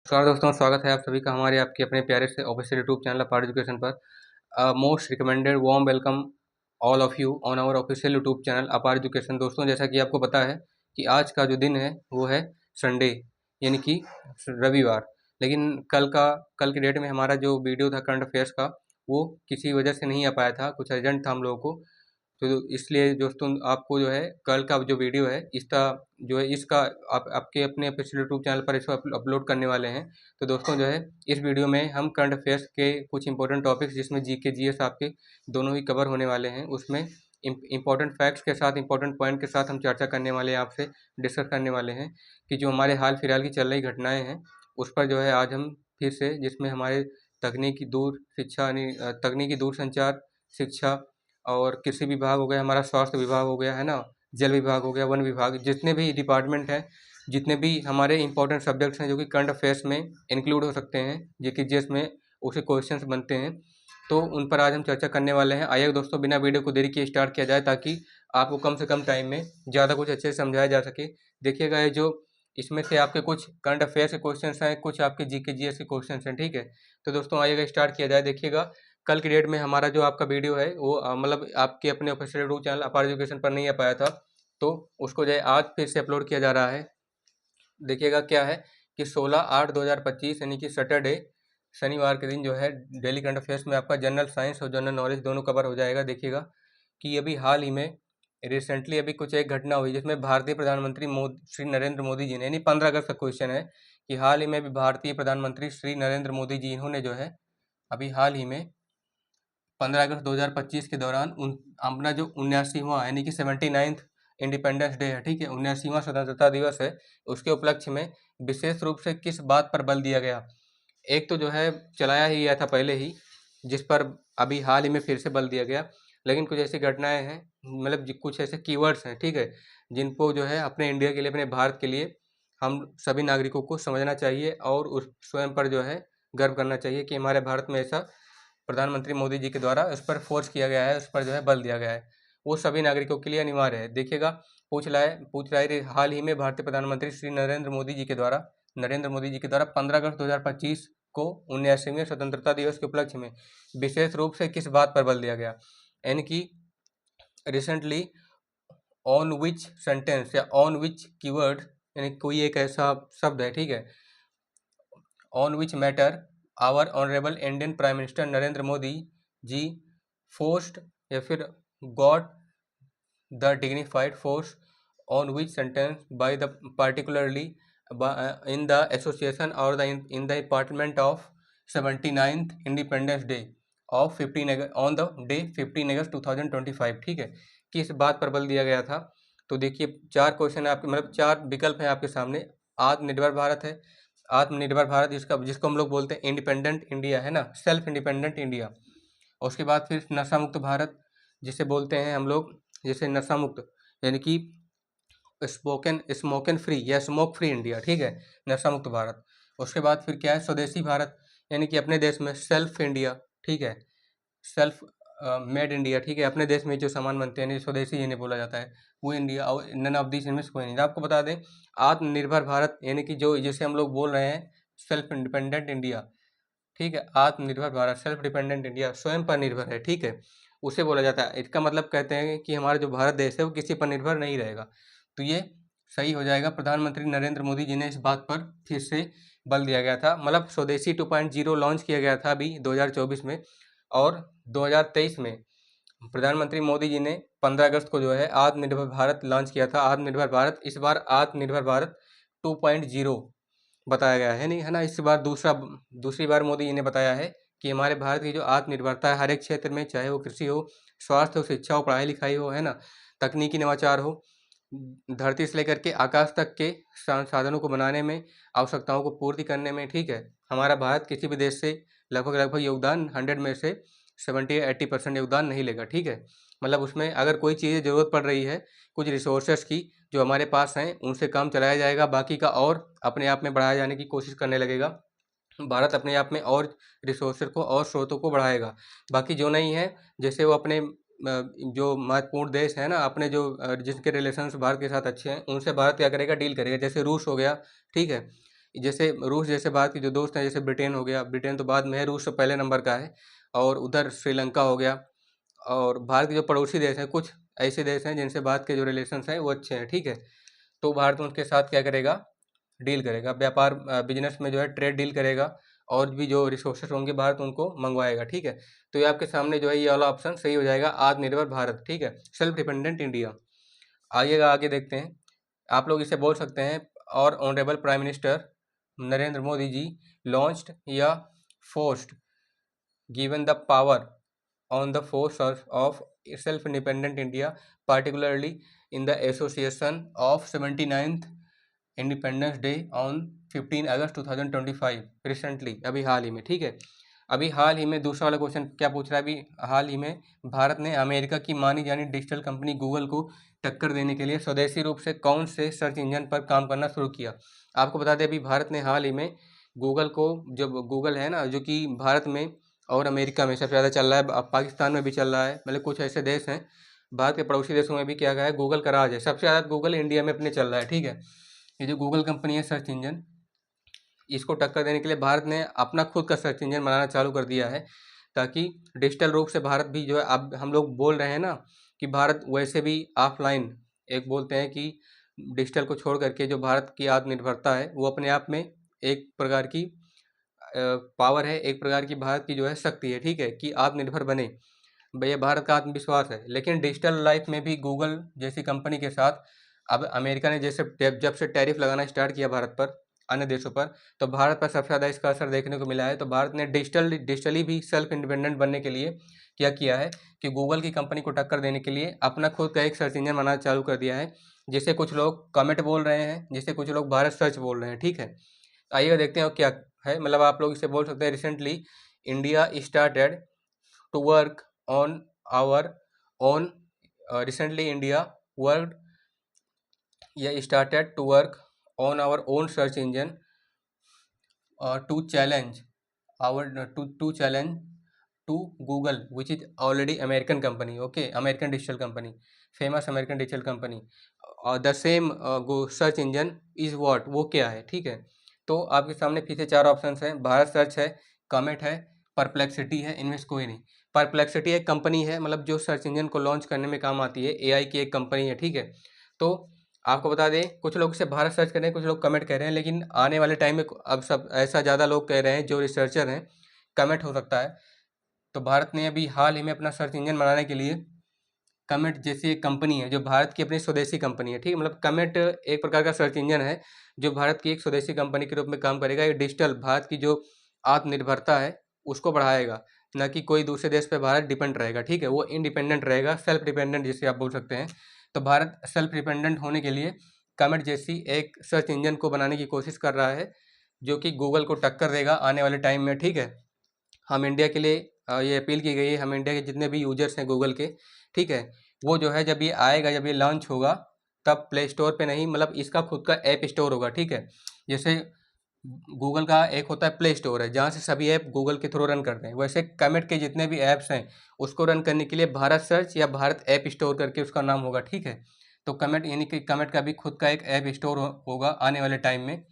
नमस्कार दोस्तों, स्वागत है आप सभी का हमारे आपके अपने प्यारे से official YouTube channel Apaar education पर। Most recommended warm welcome all of you on our official YouTube channel Apaar education. दोस्तों, जैसा कि आपको पता है कि आज का जो दिन है वो है संडे, यानी कि रविवार। लेकिन कल की डेट में हमारा जो वीडियो था करंट अफेयर्स का, वो किसी वजह से नहीं आ पाया था, कुछ अर्जेंट था हम लोगों को। तो इसलिए दोस्तों आपको जो है कल का जो वीडियो है इसका आप आपके अपने ऑफिशियल यूट्यूब चैनल पर इसको अपलोड करने वाले हैं। तो दोस्तों जो है इस वीडियो में हम करंट अफेयर्स के कुछ इंपॉर्टेंट टॉपिक्स, जिसमें जीके जीएस आपके दोनों ही कवर होने वाले हैं, उसमें इंपॉर्टेंट फैक्ट्स के साथ, इंपॉर्टेंट पॉइंट के साथ हम चर्चा करने वाले हैं, आपसे डिस्कस करने वाले हैं कि जो हमारे हाल फिलहाल की चल रही घटनाएं हैं उस पर जो है आज हम फिर से, जिसमें हमारे तकनीकी दूर संचार शिक्षा और कृषि विभाग हो गया, हमारा स्वास्थ्य विभाग हो गया, है ना, जल विभाग हो गया, वन विभाग, जितने भी डिपार्टमेंट हैं, जितने भी हमारे इंपॉर्टेंट सब्जेक्ट्स हैं जो कि करंट अफेयर्स में इंक्लूड हो सकते हैं, जीके जीएस में उसे क्वेश्चंस बनते हैं, तो उन पर आज हम चर्चा करने वाले हैं। आइए दोस्तों, बिना वीडियो को देरी किए स्टार्ट किया जाए, ताकि आपको कम से कम टाइम में ज़्यादा कुछ अच्छे से समझाया जा सके। देखिएगा, ये जो इसमें से आपके कुछ करंट अफेयर्स के क्वेश्चंस हैं, कुछ आपके जीके जीएस के क्वेश्चंस हैं, ठीक है। तो दोस्तों आइएगा स्टार्ट किया जाए। देखिएगा, कल की डेट में हमारा जो आपका वीडियो है वो मतलब आपके अपने official YouTube channel Apaar education पर नहीं आ पाया था, तो उसको जो है आज फिर से अपलोड किया जा रहा है। देखिएगा क्या है कि 16/8/2025 यानी कि सैटरडे, शनिवार के दिन जो है डेली करंट अफेयर्स में आपका जनरल साइंस और जनरल नॉलेज दोनों कवर हो जाएगा। देखिएगा कि अभी हाल ही में रिसेंटली अभी कुछ एक घटना हुई, जिसमें भारतीय प्रधानमंत्री श्री नरेंद्र मोदी जी ने, यानी 15 अगस्त का क्वेश्चन है कि हाल ही में अभी भारतीय प्रधानमंत्री श्री नरेंद्र मोदी जी, इन्होंने जो है अभी हाल ही में 15 अगस्त 2025 के दौरान अपना जो 79वां यानी कि 79th इंडिपेंडेंस डे है, ठीक है, 79वां स्वतंत्रता दिवस है, उसके उपलक्ष्य में विशेष रूप से किस बात पर बल दिया गया। एक तो जो है चलाया ही गया था पहले ही, जिस पर अभी हाल ही में फिर से बल दिया गया, लेकिन कुछ ऐसी घटनाएं हैं, मतलब कुछ ऐसे कीवर्ड्स हैं, ठीक है, जिनको जो है अपने इंडिया के लिए, अपने भारत के लिए हम सभी नागरिकों को समझना चाहिए और उस स्वयं पर जो है गर्व करना चाहिए कि हमारे भारत में ऐसा प्रधानमंत्री मोदी जी के द्वारा उस पर फोर्स किया गया है, उस पर जो है बल दिया गया है, वो सभी नागरिकों के लिए अनिवार्य है। देखिएगा, पूछ रहा है हाल ही में भारतीय प्रधानमंत्री श्री नरेंद्र मोदी जी के द्वारा 15 अगस्त 2025 को 79वें स्वतंत्रता दिवस के उपलक्ष्य में विशेष रूप से किस बात पर बल दिया गया, यानी कि रिसेंटली ऑन विच सेंटेंस या ऑन विच कीवर्ड, यानी कोई एक ऐसा शब्द है, ठीक है, on which matter our honourable Indian prime minister Narendra Modi ji forced या फिर got the dignified force on which sentence by the particularly in the association or in the department of 79th independence day of 15 on the day 15 अगस्त 2025, ठीक है, कि इस बात पर बल दिया गया था। तो देखिए, चार क्वेश्चन आपके, मतलब चार विकल्प हैं आपके सामने। आत्मनिर्भर भारत है, आत्मनिर्भर भारत जिसको हम लोग बोलते हैं इंडिपेंडेंट इंडिया, है ना, सेल्फ इंडिपेंडेंट इंडिया। और उसके बाद फिर नशा मुक्त भारत, जिसे बोलते हैं हम लोग, जैसे नशा मुक्त यानी कि स्मोकन फ्री या स्मोक फ्री इंडिया, ठीक है, नशा मुक्त भारत। उसके बाद फिर क्या है, स्वदेशी भारत, यानी कि अपने देश में सेल्फ इंडिया, ठीक है, सेल्फ मेड इंडिया, ठीक है, अपने देश में जो सामान बनते हैं स्वदेशी इन्हें बोला जाता है, वो इंडिया। और नन ऑफ दिस इनमें से कोई नहीं। आपको बता दें, आत्मनिर्भर भारत यानी कि जो जैसे हम लोग बोल रहे हैं सेल्फ इंडिपेंडेंट इंडिया, ठीक है, आत्मनिर्भर भारत, सेल्फ डिपेंडेंट इंडिया, स्वयं पर निर्भर है, ठीक है, उसे बोला जाता है। इसका मतलब कहते हैं कि हमारा जो भारत देश है वो किसी पर निर्भर नहीं रहेगा। तो ये सही हो जाएगा। प्रधानमंत्री नरेंद्र मोदी जी ने इस बात पर फिर से बल दिया गया था, मतलब स्वदेशी 2.0 लॉन्च किया गया था अभी 2024 में, और 2023 में प्रधानमंत्री मोदी जी ने 15 अगस्त को जो है आत्मनिर्भर भारत लॉन्च किया था। आत्मनिर्भर भारत, इस बार आत्मनिर्भर भारत 2.0 बताया गया है, नहीं है ना। इस बार दूसरी बार मोदी जी ने बताया है कि हमारे भारत की जो आत्मनिर्भरता है हर एक क्षेत्र में, चाहे वो कृषि हो, स्वास्थ्य हो, शिक्षा हो, पढ़ाई लिखाई हो, है ना, तकनीकी नवाचार हो, धरती से लेकर के आकाश तक के साधनों को बनाने में, आवश्यकताओं को पूर्ति करने में, ठीक है, हमारा भारत किसी भी देश से लगभग योगदान 100 में से 70-80% योगदान नहीं लेगा, ठीक है। मतलब उसमें अगर कोई चीज़ ज़रूरत पड़ रही है, कुछ रिसोर्सेस की जो हमारे पास हैं, उनसे काम चलाया जाएगा, बाकी का और अपने आप में बढ़ाया जाने की कोशिश करने लगेगा। भारत अपने आप में और रिसोर्सेज को और स्रोतों को बढ़ाएगा। बाकी जो नहीं है, जैसे वो अपने जो महत्वपूर्ण देश है ना, अपने जो जिनके रिलेशंस भारत के साथ अच्छे हैं, उनसे भारत क्या करेगा, डील करेगा। जैसे रूस हो गया, ठीक है, जैसे रूस जैसे भारत के जो दोस्त हैं, जैसे ब्रिटेन हो गया, ब्रिटेन तो बाद में है, रूस तो पहले नंबर का है, और उधर श्रीलंका हो गया, और भारत के जो पड़ोसी देश हैं, कुछ ऐसे देश हैं जिनसे भारत के जो रिलेशंस हैं वो अच्छे हैं, ठीक है। तो भारत उनके साथ क्या करेगा, डील करेगा, व्यापार बिजनेस में जो है ट्रेड डील करेगा, और भी जो रिसोर्सेस होंगे भारत उनको मंगवाएगा, ठीक है। तो ये आपके सामने जो है ये वाला ऑप्शन सही हो जाएगा, आत्मनिर्भर भारत, ठीक है, सेल्फ डिपेंडेंट इंडिया। आइएगा आगे देखते हैं, आप लोग इसे बोल सकते हैं, और honourable prime minister Narendra Modi ji launched या forced given the power on the force of self-independent India, particularly in the association of 79th Independence Day on 15 अगस्त 2025 रिसेंटली, अभी हाल ही में, ठीक है। अभी हाल ही में दूसरा वाला क्वेश्चन क्या पूछ रहा है, अभी हाल ही में भारत ने अमेरिका की मानी जानी डिजिटल कंपनी गूगल को टक्कर देने के लिए स्वदेशी रूप से कौन से सर्च इंजन पर काम करना शुरू किया। आपको बता दें, अभी भारत ने हाल ही में गूगल को, जब गूगल है ना, जो कि भारत में और अमेरिका में सबसे ज़्यादा चल रहा है, अब पाकिस्तान में भी चल रहा है, मतलब कुछ ऐसे देश हैं भारत के पड़ोसी देशों में भी क्या गया है, गूगल का राज है, सबसे ज़्यादा गूगल इंडिया में अपने चल रहा है, ठीक है। ये जो गूगल कंपनी है सर्च इंजन, इसको टक्कर देने के लिए भारत ने अपना खुद का सर्च इंजन बनाना चालू कर दिया है, ताकि डिजिटल रूप से भारत भी जो है, अब हम लोग बोल रहे हैं ना कि भारत वैसे भी ऑफलाइन, एक बोलते हैं कि डिजिटल को छोड़ करके जो भारत की आत्मनिर्भरता है वो अपने आप में एक प्रकार की पावर है, एक प्रकार की भारत की जो है शक्ति है, ठीक है, कि आत्मनिर्भर बने, भैया भारत का आत्मविश्वास है। लेकिन डिजिटल लाइफ में भी गूगल जैसी कंपनी के साथ अब अमेरिका ने जैसे जब से टैरिफ लगाना स्टार्ट किया भारत पर, अन्य देशों पर, तो भारत पर सबसे ज़्यादा इसका असर देखने को मिला है। तो भारत ने डिजिटली भी सेल्फ इंडिपेंडेंट बनने के लिए क्या किया है कि गूगल की कंपनी को टक्कर देने के लिए अपना खुद का एक सर्च इंजन बनाना चालू कर दिया है, जिसे कुछ लोग कमेट बोल रहे हैं, जिसे कुछ लोग भारत सर्च बोल रहे हैं, ठीक है। आइए देखते हैं क्या है, मतलब आप लोग इसे बोल सकते हैं, recently India started to work on our own, recently India work या started to work on our own search engine to challenge to challenge to Google which is already American company, okay, American digital company, famous American digital company, the same search engine is what, वो क्या है, ठीक है। तो आपके सामने फिर से चार ऑप्शंस हैं, भारत सर्च है, कमेट है, परप्लेक्सिटी है, इनमें से कोई नहीं। परप्लेक्सिटी एक कंपनी है, मतलब जो सर्च इंजन को लॉन्च करने में काम आती है, एआई की एक कंपनी है, ठीक है। तो आपको बता दें, कुछ लोग इसे भारत सर्च कह रहे हैं, कुछ लोग कमेंट कह रहे हैं, लेकिन आने वाले टाइम में अब सब ऐसा ज़्यादा लोग कह रहे हैं जो रिसर्चर हैं, कमेंट हो सकता है। तो भारत ने अभी हाल ही में अपना सर्च इंजन बनाने के लिए कमेट जैसी एक कंपनी है, जो भारत की अपनी स्वदेशी कंपनी है, ठीक है, मतलब कमेट एक प्रकार का सर्च इंजन है जो भारत की एक स्वदेशी कंपनी के रूप में काम करेगा। ये डिजिटल भारत की जो आत्मनिर्भरता है उसको बढ़ाएगा, ना कि कोई दूसरे देश पे भारत डिपेंड रहेगा, ठीक है, वो इंडिपेंडेंट रहेगा, सेल्फ डिपेंडेंट जिसे आप बोल सकते हैं। तो भारत सेल्फ डिपेंडेंट होने के लिए कमेट जैसी एक सर्च इंजन को बनाने की कोशिश कर रहा है, जो कि गूगल को टक्कर देगा आने वाले टाइम में, ठीक है। हम इंडिया के लिए ये अपील की गई है, हम इंडिया के जितने भी यूजर्स हैं गूगल के, ठीक है, वो जो है जब ये आएगा, जब ये लॉन्च होगा, तब प्ले स्टोर पे नहीं, मतलब इसका खुद का ऐप स्टोर होगा, ठीक है। जैसे गूगल का एक होता है प्ले स्टोर है, जहाँ से सभी ऐप गूगल के थ्रू रन करते हैं, वैसे कमेट के जितने भी ऐप्स हैं उसको रन करने के लिए भारत सर्च या भारत ऐप स्टोर करके उसका नाम होगा, ठीक है। तो कमेट यानी कि कमेट का भी खुद का एक ऐप स्टोर होगा आने वाले टाइम में,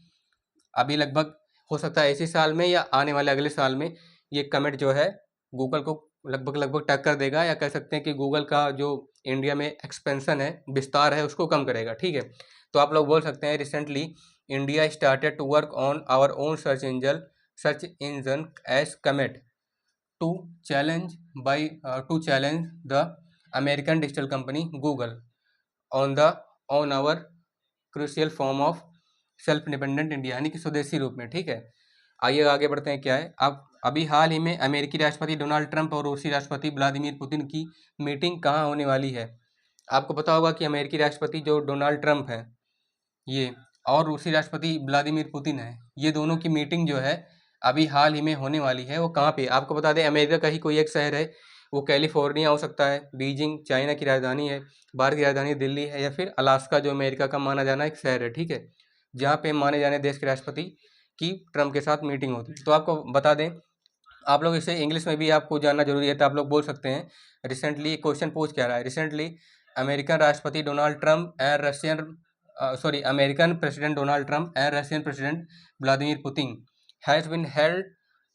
अभी लगभग हो सकता है इसी साल में या आने वाले अगले साल में ये कमेट जो है गूगल को लगभग लगभग टक्कर देगा, या कह सकते हैं कि गूगल का जो इंडिया में एक्सपेंशन है, विस्तार है, उसको कम करेगा, ठीक है। तो आप लोग बोल सकते हैं, recently India started to work on our own search engine as commit to challenge by to challenge the American digital company Google on the on our crucial form of self independent India, यानी कि स्वदेशी रूप में, ठीक है। आइए आगे बढ़ते हैं, क्या है, अब अभी हाल ही में अमेरिकी राष्ट्रपति डोनाल्ड ट्रंप और रूसी राष्ट्रपति व्लादिमीर पुतिन की मीटिंग कहाँ होने वाली है। आपको पता होगा कि अमेरिकी राष्ट्रपति जो डोनाल्ड ट्रंप है ये, और रूसी राष्ट्रपति व्लादिमीर पुतिन है, ये दोनों की मीटिंग जो है अभी हाल ही में होने वाली है। वो कहाँ पे, आपको बता दें, अमेरिका का ही कोई एक शहर है, वो कैलिफोर्निया हो सकता है, बीजिंग चाइना की राजधानी है, भारत की राजधानी दिल्ली है, या फिर अलास्का जो अमेरिका का माना जाना एक शहर है, ठीक है, जहाँ पे माने जाने देश के राष्ट्रपति की ट्रंप के साथ मीटिंग होती है। तो आपको बता दें, आप लोग इसे इंग्लिश में भी आपको जानना जरूरी है, तो आप लोग बोल सकते हैं, रिसेंटली क्वेश्चन पूछ क्या रहा है, रिसेंटली अमेरिकन राष्ट्रपति Donald Trump and Russian American president Donald Trump and Russian president Vladimir Putin has been held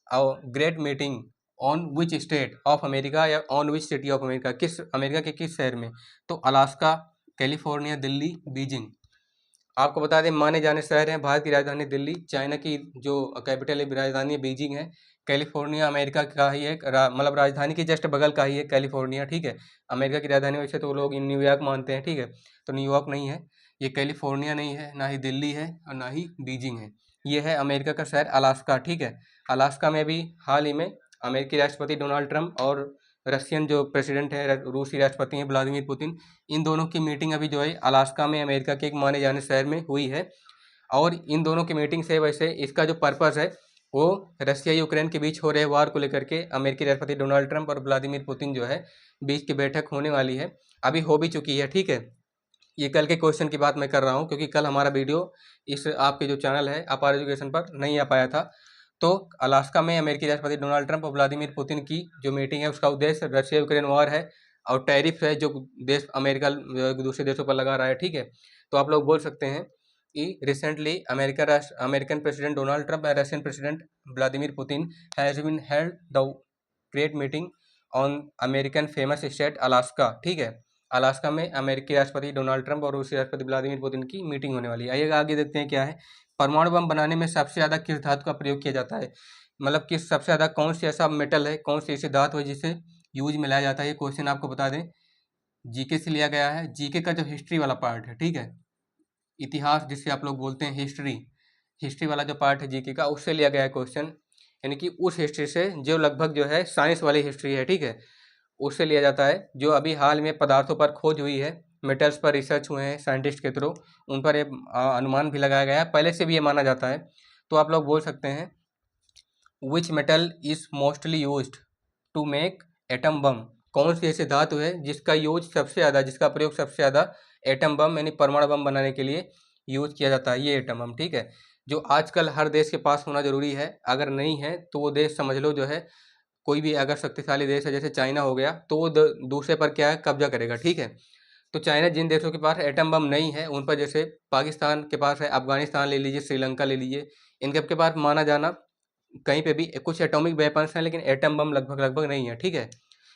a great meeting on which state of America या on which city of America, किस America के किस शहर में? तो Alaska, California, Delhi, Beijing. आपको बता दें माने जाने शहर हैं, भारत की राजधानी दिल्ली, चाइना की जो कैपिटल है राजधानी है बीजिंग है, कैलिफोर्निया अमेरिका का ही एक मतलब राजधानी के जस्ट बगल का ही है कैलिफोर्निया, ठीक है। अमेरिका की राजधानी वैसे तो लोग न्यूयॉर्क मानते हैं, ठीक है, तो न्यूयॉर्क नहीं है, ये कैलिफोर्निया नहीं है, ना ही दिल्ली है और ना ही बीजिंग है, ये है अमेरिका का शहर अलास्का, ठीक है। अलास्का में भी हाल ही में अमेरिकी राष्ट्रपति डोनाल्ड ट्रंप और रशियन जो प्रेसिडेंट है, रूसी राष्ट्रपति हैं व्लादिमीर पुतिन, इन दोनों की मीटिंग अभी जो है अलास्का में अमेरिका के एक माने जाने शहर में हुई है। और इन दोनों की मीटिंग से वैसे इसका जो पर्पस है वो रशिया यूक्रेन के बीच हो रहे वार को लेकर के अमेरिकी राष्ट्रपति डोनाल्ड ट्रंप और व्लादिमीर पुतिन जो है बीच की बैठक होने वाली है, अभी हो भी चुकी है, ठीक है। ये कल के क्वेश्चन की बात मैं कर रहा हूँ क्योंकि कल हमारा वीडियो इस आपके जो चैनल है अपार एजुकेशन पर नहीं आ पाया था। तो अलास्का में अमेरिकी राष्ट्रपति डोनाल्ड ट्रंप और व्लादिमीर पुतिन की जो मीटिंग है उसका उद्देश्य रशिया यूक्रेन वॉर है और टैरिफ है जो देश अमेरिका दूसरे देशों पर लगा रहा है, ठीक है। तो आप लोग बोल सकते हैं कि recently American president Donald Trump and Russian president Vladimir Putin has been held the great meeting on American famous state Alaska, ठीक है। अलास्का में अमेरिकी राष्ट्रपति डोनाल्ड ट्रंप और रूसी राष्ट्रपति व्लादिमीर पुतिन की मीटिंग होने वाली है। आइए आगे देखते हैं क्या है। परमाणु बम बनाने में सबसे ज़्यादा किस धातु का प्रयोग किया जाता है? मतलब किस सबसे ज़्यादा कौन सी ऐसा मेटल है, कौन सी ऐसी धातु है जिसे यूज में लाया जाता है? ये क्वेश्चन आपको बता दें जीके से लिया गया है। जीके का जो हिस्ट्री वाला पार्ट है, ठीक है, इतिहास जिसे आप लोग बोलते हैं हिस्ट्री वाला जो पार्ट है जीके का, उससे लिया गया है क्वेश्चन। यानी कि उस हिस्ट्री से जो लगभग जो है साइंस वाली हिस्ट्री है, ठीक है, उससे लिया जाता है। जो अभी हाल में पदार्थों पर खोज हुई है, मेटल्स पर रिसर्च हुए हैं साइंटिस्ट के थ्रू, उन पर एक अनुमान भी लगाया गया है, पहले से भी ये माना जाता है। तो आप लोग बोल सकते हैं which metal is mostly used to make atom bomb? कौन सी ऐसी धातु है जिसका यूज सबसे ज़्यादा, जिसका प्रयोग सबसे ज़्यादा एटम बम यानी परमाणु बम बनाने के लिए यूज किया जाता है? ये एटम बम, ठीक है, जो आजकल हर देश के पास होना जरूरी है। अगर नहीं है तो वो देश समझ लो जो है कोई भी अगर शक्तिशाली देश है जैसे चाइना हो गया तो वो दूसरे पर क्या है कब्जा करेगा, ठीक है। तो चाइना जिन देशों के पास एटम बम नहीं है उन पर, जैसे पाकिस्तान के पास है, अफगानिस्तान ले लीजिए, श्रीलंका ले लीजिए, इनके के पास माना जाना कहीं पे भी कुछ एटॉमिक वेपन्स हैं लेकिन एटम बम लगभग लगभग नहीं है, ठीक है।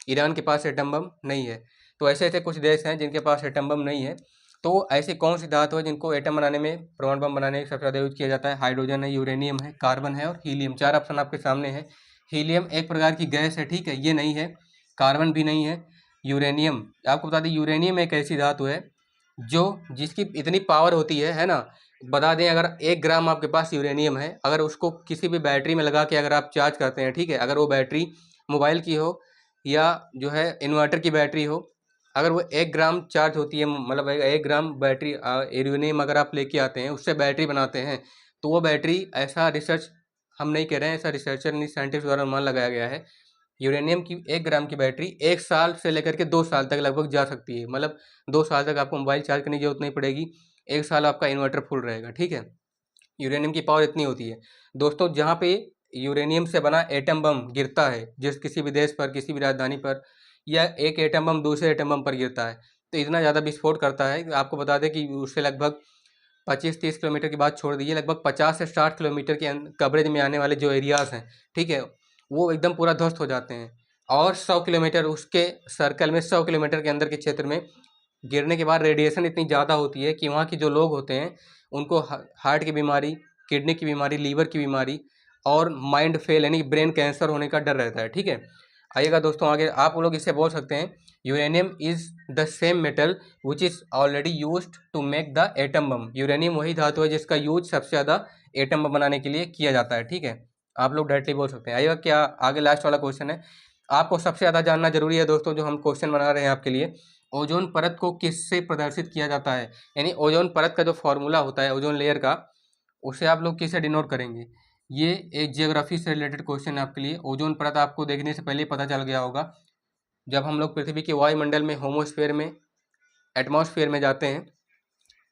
ईरान के पास एटम बम नहीं है। तो ऐसे ऐसे कुछ देश हैं जिनके पास एटम बम नहीं है। तो ऐसी कौन सी धातु है जिनको एटम बनाने में, परमाणु बम बनाने में सबसे ज़्यादा यूज किया जाता है? हाइड्रोजन है, यूरेनियम है, कार्बन है और हीलियम। चार ऑप्शन आपके सामने है। हीलियम एक प्रकार की गैस है, ठीक है, ये नहीं है। कार्बन भी नहीं है। यूरेनियम, आपको बता दें यूरेनियम एक ऐसी धातु है जो जिसकी इतनी पावर होती है ना। बता दें अगर 1 ग्राम आपके पास यूरेनियम है, अगर उसको किसी भी बैटरी में लगा के अगर आप चार्ज करते हैं, ठीक है, अगर वो बैटरी मोबाइल की हो या जो है इन्वर्टर की बैटरी हो, अगर वो 1 ग्राम चार्ज होती है, मतलब 1 ग्राम बैटरी यूरेनियम अगर आप लेके आते हैं, उससे बैटरी बनाते हैं, तो वो बैटरी, ऐसा रिसर्च हम नहीं कह रहे हैं, ऐसा रिसर्चर नहीं साइंटिस्ट द्वारा अनुमान लगाया गया है, यूरेनियम की 1 ग्राम की बैटरी 1 साल से लेकर के 2 साल तक लगभग जा सकती है। मतलब 2 साल तक आपको मोबाइल चार्ज करने की जरूरत नहीं पड़ेगी, 1 साल आपका इन्वर्टर फुल रहेगा, ठीक है। यूरेनियम की पावर इतनी होती है दोस्तों। जहाँ पे यूरेनियम से बना एटम बम गिरता है, जिस किसी भी देश पर, किसी भी राजधानी पर, या एक एटम बम दूसरे एटम बम पर गिरता है, तो इतना ज़्यादा विस्फोट करता है कि आपको बता दें कि उससे लगभग 25-30 किलोमीटर की बात छोड़ दीजिए, लगभग 50 से 60 किलोमीटर के कवरेज में आने वाले जो एरियाज़ हैं, ठीक है, वो एकदम पूरा ध्वस्त हो जाते हैं। और 100 किलोमीटर उसके सर्कल में, 100 किलोमीटर के अंदर के क्षेत्र में गिरने के बाद रेडिएशन इतनी ज़्यादा होती है कि वहाँ की जो लोग होते हैं उनको हार्ट की बीमारी, किडनी की बीमारी, लीवर की बीमारी और माइंड फेल यानी ब्रेन कैंसर होने का डर रहता है, ठीक है। आइएगा दोस्तों आगे, आप लोग इससे बोल सकते हैं uranium is the same metal which is already use to make the atom bomb. Uranium वही धातु है जिसका यूज सबसे ज़्यादा एटम बम बनाने के लिए किया जाता है, ठीक है। आप लोग डायरेक्टली बोल सकते हैं। आइएगा क्या आगे लास्ट वाला क्वेश्चन है, आपको सबसे ज़्यादा जानना जरूरी है दोस्तों, जो हम क्वेश्चन बना रहे हैं आपके लिए। ओजोन परत को किससे प्रदर्शित किया जाता है? यानी ओजोन परत का जो फॉर्मूला होता है ओजोन लेयर का, उसे आप लोग किससे डिनोट करेंगे? ये एक जियोग्राफी से रिलेटेड क्वेश्चन है आपके लिए। ओजोन परत आपको देखने से पहले पता चल गया होगा, जब हम लोग पृथ्वी के वायुमंडल में, होमोस्फेयर में, एटमॉस्फेयर में जाते हैं,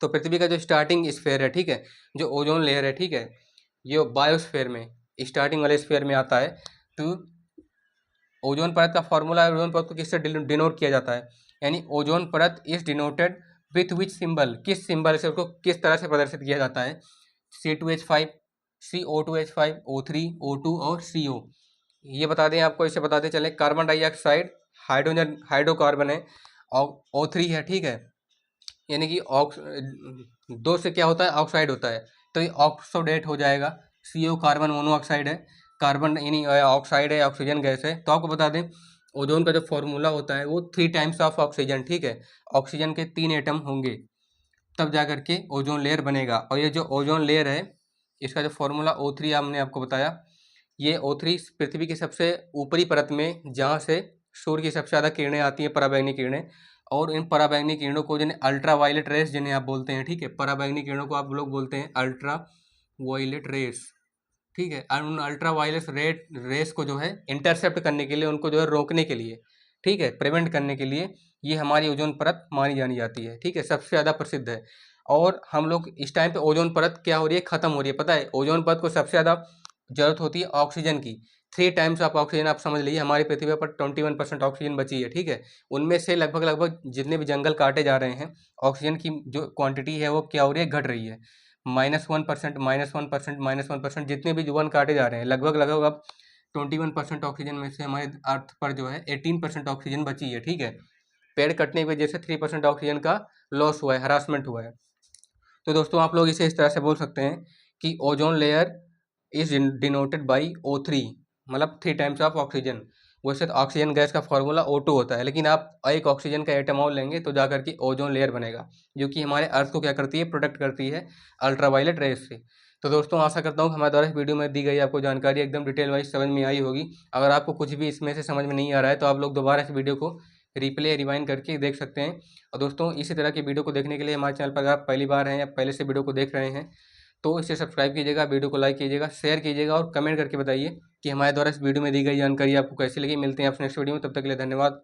तो पृथ्वी का जो स्टार्टिंग स्फेयर है, ठीक है, जो ओजोन लेयर है, ठीक है, ये बायोस्फेयर में, स्टार्टिंग वाले स्फेयर में आता है। तो ओजोन परत का फॉर्मूला है, ओजोन परत को किससे डिनोट किया जाता है? यानी ओजोन परत is denoted with which symbol, किस सिंबल से उसको किस तरह से प्रदर्शित किया जाता है। C2H5, CO2H5, O3, O2 और CO। ये बता दें आपको, इसे बताते चले। कार्बन डाइऑक्साइड हाइड्रोजन हाइड्रोकार्बन है और O3 है, ठीक है, यानी कि दो से क्या होता है, ऑक्साइड होता है, तो ये ऑक्सोडेट हो जाएगा। CO कार्बन मोनोऑक्साइड है, कार्बन यानी ऑक्साइड है, ऑक्सीजन गैस है। तो आपको बता दें ओजोन का जो फॉर्मूला होता है वो 3 टाइम्स ऑफ ऑक्सीजन, ठीक है, ऑक्सीजन के 3 एटम होंगे तब जा करके ओजोन लेयर बनेगा। और ये जो ओजोन लेयर है इसका जो फॉर्मूला O3 हमने आपको बताया, ये O3 पृथ्वी की सबसे ऊपरी परत में जहाँ से सूर्य की सबसे ज़्यादा किरणें आती हैं, पराबैंगनी किरणें, और इन पराबैंगनी किरणों को जिन्हें अल्ट्रा वायलेट रेस जिन्हें आप बोलते हैं, ठीक है, पराबैंगनी किरणों को आप लोग बोलते हैं अल्ट्रा वायलेट रेस, ठीक है। और उन अल्ट्रा वायलेट रेस को जो है इंटरसेप्ट करने के लिए, उनको जो है रोकने के लिए, ठीक है, प्रिवेंट करने के लिए ये हमारी ओजोन परत मानी जानी जाती है, ठीक है, सबसे ज़्यादा प्रसिद्ध है। और हम लोग इस टाइम पे ओजोन परत क्या हो रही है, ख़त्म हो रही है। पता है ओजोन परत को सबसे ज़्यादा ज़रूरत होती है ऑक्सीजन की, 3 टाइम्स ऑफ ऑक्सीजन। आप समझ लीजिए हमारी पृथ्वी पर 21% ऑक्सीजन बची है, ठीक है। उनमें से लगभग लगभग जितने भी जंगल काटे जा रहे हैं, ऑक्सीजन की जो क्वांटिटी है वो क्या हो रही है, घट रही है। -1%, -1%, -1%, जितने भी वन काटे जा रहे हैं, लगभग लगभग अब 21% ऑक्सीजन में से हमारे अर्थ पर जो है 18% ऑक्सीजन बची है, ठीक है। पेड़ कटने की वजह से 3% ऑक्सीजन का लॉस हुआ है, हरासमेंट हुआ है। तो दोस्तों आप लोग इसे इस तरह से बोल सकते हैं कि ozone layer is denoted by O3, मतलब 3 टाइम्स ऑफ ऑक्सीजन। वैसे तो ऑक्सीजन गैस का फॉर्मूला O2 होता है, लेकिन आप एक ऑक्सीजन का एटम और लेंगे तो जा करके ओजोन लेयर बनेगा, जो कि हमारे अर्थ को क्या करती है, प्रोटेक्ट करती है अल्ट्रावायलेट रेस से। तो दोस्तों आशा करता हूँ हमारे द्वारा इस वीडियो में दी गई आपको जानकारी एकदम डिटेल वाइज समझ में आई होगी। अगर आपको कुछ भी इसमें से समझ में नहीं आ रहा है तो आप लोग दोबारा इस वीडियो को रिप्ले रिवाइंड करके देख सकते हैं। और दोस्तों इसी तरह की वीडियो को देखने के लिए हमारे चैनल पर अगर आप पहली बार हैं या पहले से वीडियो को देख रहे हैं तो इसे सब्सक्राइब कीजिएगा, वीडियो को लाइक कीजिएगा, शेयर कीजिएगा और कमेंट करके बताइए कि हमारे द्वारा इस वीडियो में दी गई जानकारी आपको कैसी लगी। मिलते हैं आपसे नेक्स्ट वीडियो में, तब तक के लिए धन्यवाद।